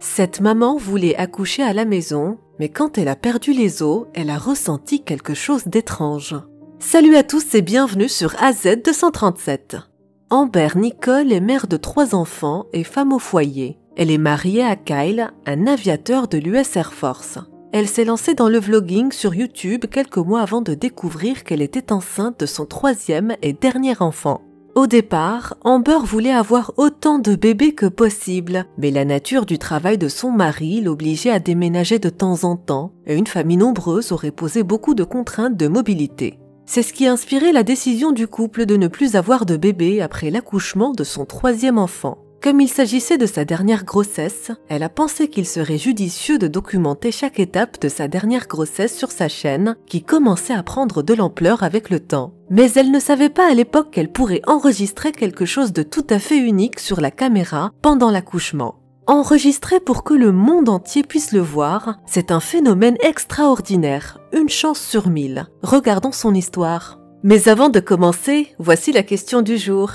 Cette maman voulait accoucher à la maison, mais quand elle a perdu les os, elle a ressenti quelque chose d'étrange. Salut à tous et bienvenue sur AZ 237. Amber Nicole est mère de 3 enfants et femme au foyer. Elle est mariée à Kyle, un aviateur de l'US Air Force. Elle s'est lancée dans le vlogging sur YouTube quelques mois avant de découvrir qu'elle était enceinte de son 3e et dernier enfant. Au départ, Amber voulait avoir autant de bébés que possible, mais la nature du travail de son mari l'obligeait à déménager de temps en temps, et une famille nombreuse aurait posé beaucoup de contraintes de mobilité. C'est ce qui a inspiré la décision du couple de ne plus avoir de bébé après l'accouchement de son 3e enfant. Comme il s'agissait de sa dernière grossesse, elle a pensé qu'il serait judicieux de documenter chaque étape de sa dernière grossesse sur sa chaîne, qui commençait à prendre de l'ampleur avec le temps. Mais elle ne savait pas à l'époque qu'elle pourrait enregistrer quelque chose de tout à fait unique sur la caméra pendant l'accouchement. Enregistrer pour que le monde entier puisse le voir, c'est un phénomène extraordinaire, une chance sur 1000. Regardons son histoire. Mais avant de commencer, voici la question du jour.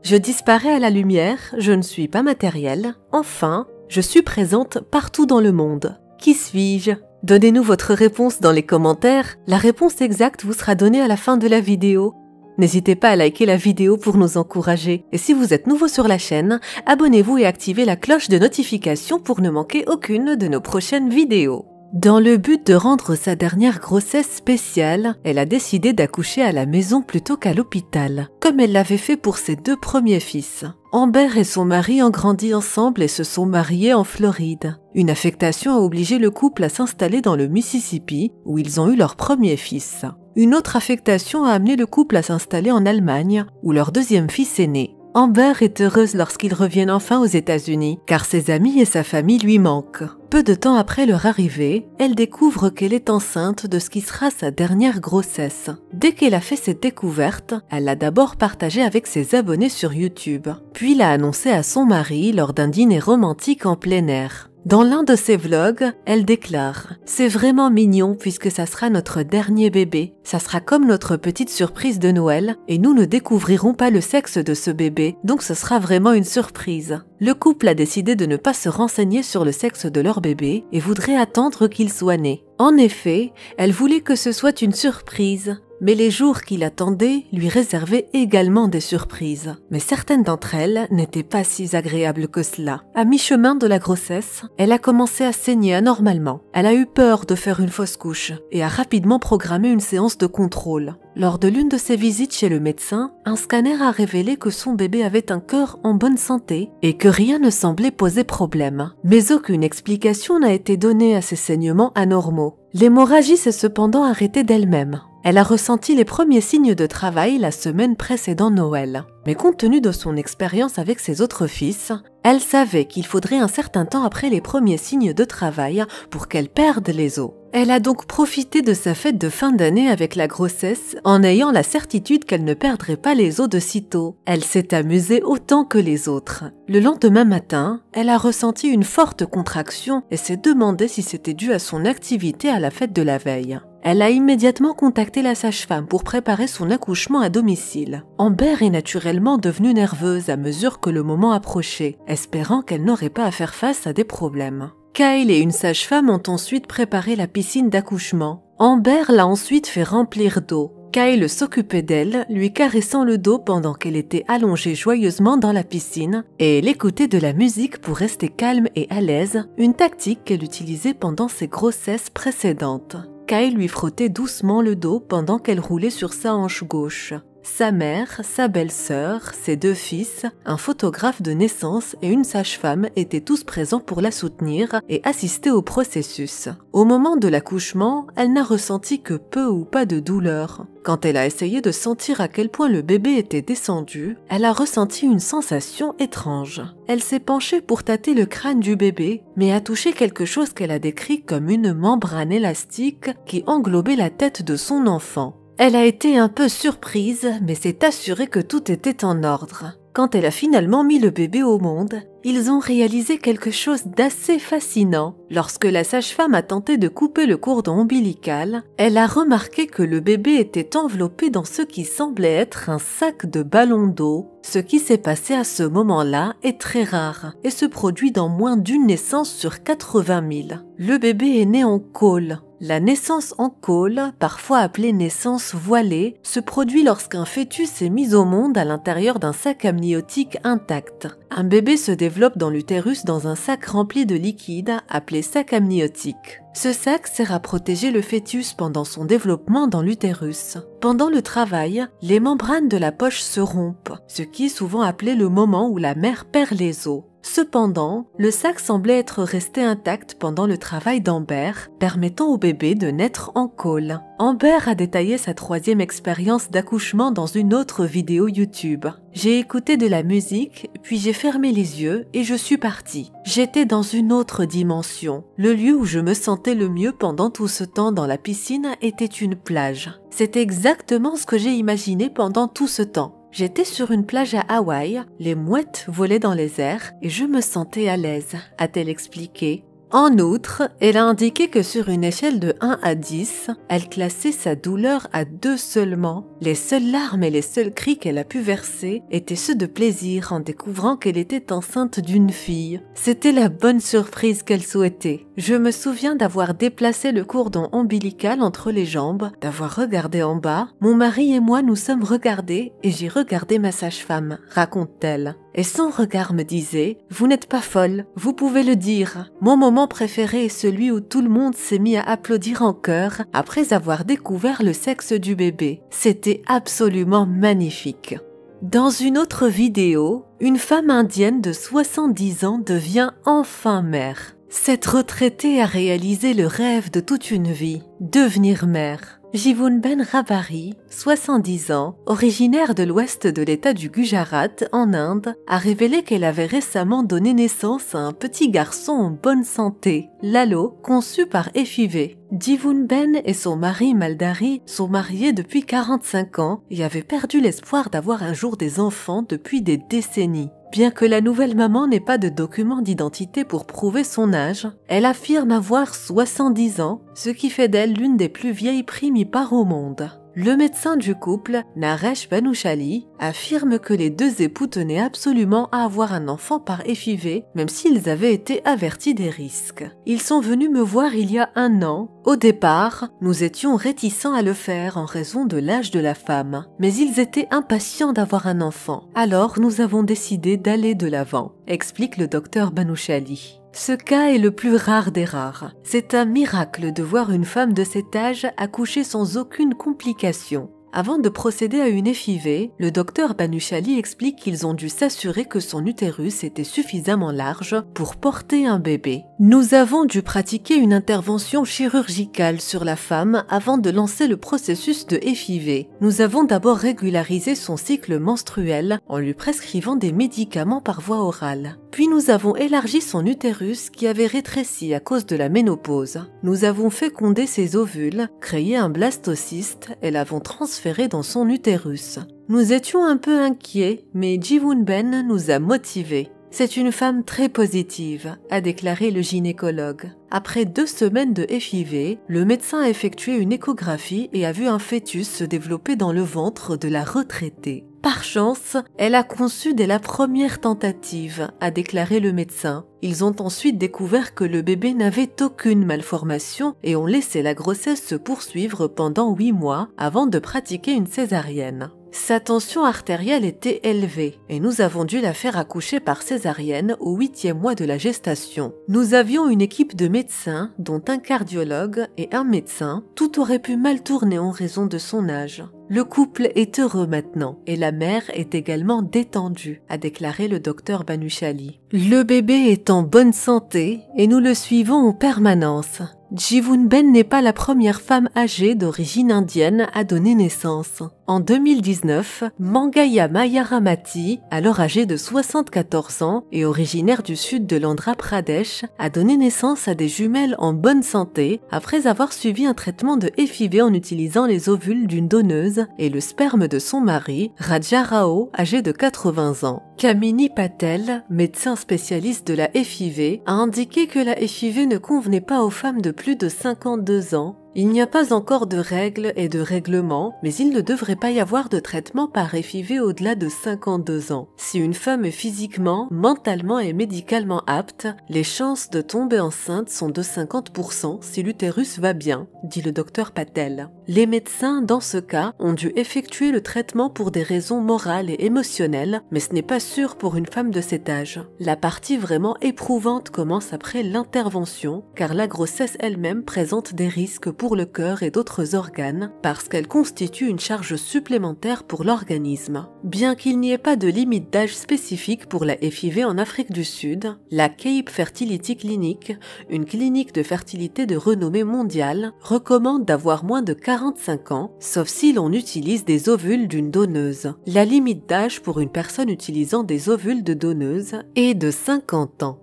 Je disparais à la lumière, je ne suis pas matérielle. Enfin, je suis présente partout dans le monde. Qui suis-je? Donnez-nous votre réponse dans les commentaires. La réponse exacte vous sera donnée à la fin de la vidéo. N'hésitez pas à liker la vidéo pour nous encourager. Et si vous êtes nouveau sur la chaîne, abonnez-vous et activez la cloche de notification pour ne manquer aucune de nos prochaines vidéos. Dans le but de rendre sa dernière grossesse spéciale, elle a décidé d'accoucher à la maison plutôt qu'à l'hôpital, comme elle l'avait fait pour ses 2 premiers fils. Amber et son mari ont grandi ensemble et se sont mariés en Floride. Une affectation a obligé le couple à s'installer dans le Mississippi, où ils ont eu leur premier fils. Une autre affectation a amené le couple à s'installer en Allemagne, où leur 2e fils est né. Amber est heureuse lorsqu'ils reviennent enfin aux États-Unis, car ses amis et sa famille lui manquent. Peu de temps après leur arrivée, elle découvre qu'elle est enceinte de ce qui sera sa dernière grossesse. Dès qu'elle a fait cette découverte, elle l'a d'abord partagée avec ses abonnés sur YouTube, puis l'a annoncée à son mari lors d'un dîner romantique en plein air. Dans l'un de ses vlogs, elle déclare « C'est vraiment mignon puisque ça sera notre dernier bébé. Ça sera comme notre petite surprise de Noël et nous ne découvrirons pas le sexe de ce bébé, donc ce sera vraiment une surprise. » Le couple a décidé de ne pas se renseigner sur le sexe de leur bébé et voudrait attendre qu'il soit né. En effet, elle voulait que ce soit une surprise. Mais les jours qu'il attendait lui réservaient également des surprises. Mais certaines d'entre elles n'étaient pas si agréables que cela. À mi-chemin de la grossesse, elle a commencé à saigner anormalement. Elle a eu peur de faire une fausse couche et a rapidement programmé une séance de contrôle. Lors de l'une de ses visites chez le médecin, un scanner a révélé que son bébé avait un cœur en bonne santé et que rien ne semblait poser problème. Mais aucune explication n'a été donnée à ces saignements anormaux. L'hémorragie s'est cependant arrêtée d'elle-même. Elle a ressenti les premiers signes de travail la semaine précédant Noël. Mais compte tenu de son expérience avec ses autres fils, elle savait qu'il faudrait un certain temps après les premiers signes de travail pour qu'elle perde les os. Elle a donc profité de sa fête de fin d'année avec la grossesse en ayant la certitude qu'elle ne perdrait pas les os de sitôt. Elle s'est amusée autant que les autres. Le lendemain matin, elle a ressenti une forte contraction et s'est demandé si c'était dû à son activité à la fête de la veille. Elle a immédiatement contacté la sage-femme pour préparer son accouchement à domicile. Amber est naturellement devenue nerveuse à mesure que le moment approchait, espérant qu'elle n'aurait pas à faire face à des problèmes. Kyle et une sage-femme ont ensuite préparé la piscine d'accouchement. Amber l'a ensuite fait remplir d'eau. Kyle s'occupait d'elle, lui caressant le dos pendant qu'elle était allongée joyeusement dans la piscine, et elle écoutait de la musique pour rester calme et à l'aise, une tactique qu'elle utilisait pendant ses grossesses précédentes. Kyle lui frottait doucement le dos pendant qu'elle roulait sur sa hanche gauche. Sa mère, sa belle-sœur, ses 2 fils, un photographe de naissance et une sage-femme étaient tous présents pour la soutenir et assister au processus. Au moment de l'accouchement, elle n'a ressenti que peu ou pas de douleur. Quand elle a essayé de sentir à quel point le bébé était descendu, elle a ressenti une sensation étrange. Elle s'est penchée pour tâter le crâne du bébé, mais a touché quelque chose qu'elle a décrit comme une membrane élastique qui englobait la tête de son enfant. Elle a été un peu surprise, mais s'est assurée que tout était en ordre. Quand elle a finalement mis le bébé au monde, ils ont réalisé quelque chose d'assez fascinant. Lorsque la sage-femme a tenté de couper le cordon ombilical, elle a remarqué que le bébé était enveloppé dans ce qui semblait être un sac de ballons d'eau. Ce qui s'est passé à ce moment-là est très rare et se produit dans moins d'une naissance sur 80 000. Le bébé est né en cole. La naissance en cole, parfois appelée naissance voilée, se produit lorsqu'un fœtus est mis au monde à l'intérieur d'un sac amniotique intact. Un bébé se développe dans l'utérus dans un sac rempli de liquide appelé sac amniotique. Ce sac sert à protéger le fœtus pendant son développement dans l'utérus. Pendant le travail, les membranes de la poche se rompent, ce qui est souvent appelé le moment où la mère perd les os. Cependant, le sac semblait être resté intact pendant le travail d'Amber, permettant au bébé de naître en cole. Amber a détaillé sa 3e expérience d'accouchement dans une autre vidéo YouTube. J'ai écouté de la musique, puis j'ai fermé les yeux et je suis partie. J'étais dans une autre dimension. Le lieu où je me sentais le mieux pendant tout ce temps dans la piscine était une plage. C'est exactement ce que j'ai imaginé pendant tout ce temps. J'étais sur une plage à Hawaï, les mouettes volaient dans les airs et je me sentais à l'aise, a-t-elle expliqué. En outre, elle a indiqué que sur une échelle de 1 à 10, elle classait sa douleur à 2 seulement. Les seules larmes et les seuls cris qu'elle a pu verser étaient ceux de plaisir en découvrant qu'elle était enceinte d'une fille. C'était la bonne surprise qu'elle souhaitait. Je me souviens d'avoir déplacé le cordon ombilical entre les jambes, d'avoir regardé en bas. Mon mari et moi nous sommes regardés et j'ai regardé ma sage-femme, raconte-t-elle. Et son regard me disait « Vous n'êtes pas folle, vous pouvez le dire. » Mon moment préféré est celui où tout le monde s'est mis à applaudir en chœur après avoir découvert le sexe du bébé. C'était absolument magnifique. Dans une autre vidéo, une femme indienne de 70 ans devient enfin mère. Cette retraitée a réalisé le rêve de toute une vie, devenir mère. Jivunben Rabari, 70 ans, originaire de l'ouest de l'état du Gujarat, en Inde, a révélé qu'elle avait récemment donné naissance à un petit garçon en bonne santé, Lalo, conçu par FIV. Jivunben et son mari Maldari sont mariés depuis 45 ans et avaient perdu l'espoir d'avoir un jour des enfants depuis des décennies. Bien que la nouvelle maman n'ait pas de document d'identité pour prouver son âge, elle affirme avoir 70 ans, ce qui fait d'elle l'une des plus vieilles primipares au monde. Le médecin du couple, Naresh Banushali, affirme que les deux époux tenaient absolument à avoir un enfant par FIV, même s'ils avaient été avertis des risques. Ils sont venus me voir il y a 1 an. Au départ, nous étions réticents à le faire en raison de l'âge de la femme, mais ils étaient impatients d'avoir un enfant. Alors nous avons décidé d'aller de l'avant, explique le docteur Banushali. Ce cas est le plus rare des rares. C'est un miracle de voir une femme de cet âge accoucher sans aucune complication. Avant de procéder à une FIV, le docteur Banushali explique qu'ils ont dû s'assurer que son utérus était suffisamment large pour porter un bébé. Nous avons dû pratiquer une intervention chirurgicale sur la femme avant de lancer le processus de FIV. Nous avons d'abord régularisé son cycle menstruel en lui prescrivant des médicaments par voie orale. Puis nous avons élargi son utérus qui avait rétréci à cause de la ménopause. Nous avons fécondé ses ovules, créé un blastocyste et l'avons transféré dans son utérus. Nous étions un peu inquiets, mais Jivunben nous a motivés. C'est une femme très positive, a déclaré le gynécologue. Après 2 semaines de FIV, le médecin a effectué une échographie et a vu un fœtus se développer dans le ventre de la retraitée. Par chance, elle a conçu dès la première tentative, a déclaré le médecin. Ils ont ensuite découvert que le bébé n'avait aucune malformation et ont laissé la grossesse se poursuivre pendant 8 mois avant de pratiquer une césarienne. Sa tension artérielle était élevée et nous avons dû la faire accoucher par césarienne au 8e mois de la gestation. Nous avions une équipe de médecins, dont un cardiologue et un médecin. Tout aurait pu mal tourner en raison de son âge. Le couple est heureux maintenant et la mère est également détendue, a déclaré le docteur Banushali. Le bébé est en bonne santé et nous le suivons en permanence. Jivunben n'est pas la première femme âgée d'origine indienne à donner naissance. En 2019, Mangaya Mayaramati, alors âgée de 74 ans et originaire du sud de l'Andhra Pradesh, a donné naissance à des jumelles en bonne santé après avoir suivi un traitement de FIV en utilisant les ovules d'une donneuse et le sperme de son mari, Raja Rao, âgé de 80 ans. Kamini Patel, médecin spécialiste de la FIV, a indiqué que la FIV ne convenait pas aux femmes de plus de 52 ans. Il n'y a pas encore de règles et de règlements, mais il ne devrait pas y avoir de traitement par FIV au-delà de 52 ans. Si une femme est physiquement, mentalement et médicalement apte, les chances de tomber enceinte sont de 50% si l'utérus va bien, dit le docteur Patel. Les médecins, dans ce cas, ont dû effectuer le traitement pour des raisons morales et émotionnelles, mais ce n'est pas sûr pour une femme de cet âge. La partie vraiment éprouvante commence après l'intervention, car la grossesse elle-même présente des risques pour le cœur et d'autres organes, parce qu'elle constitue une charge supplémentaire pour l'organisme. Bien qu'il n'y ait pas de limite d'âge spécifique pour la FIV en Afrique du Sud, la Cape Fertility Clinic, une clinique de fertilité de renommée mondiale, recommande d'avoir moins de 45 ans, sauf si l'on utilise des ovules d'une donneuse. La limite d'âge pour une personne utilisant des ovules de donneuse est de 50 ans.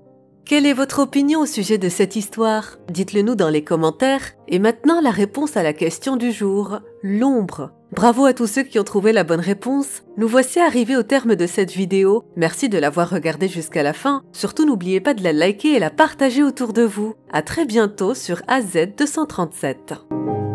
Quelle est votre opinion au sujet de cette histoire? Dites-le nous dans les commentaires. Et maintenant, la réponse à la question du jour, l'ombre. Bravo à tous ceux qui ont trouvé la bonne réponse. Nous voici arrivés au terme de cette vidéo. Merci de l'avoir regardée jusqu'à la fin. Surtout, n'oubliez pas de la liker et la partager autour de vous. À très bientôt sur AZ237.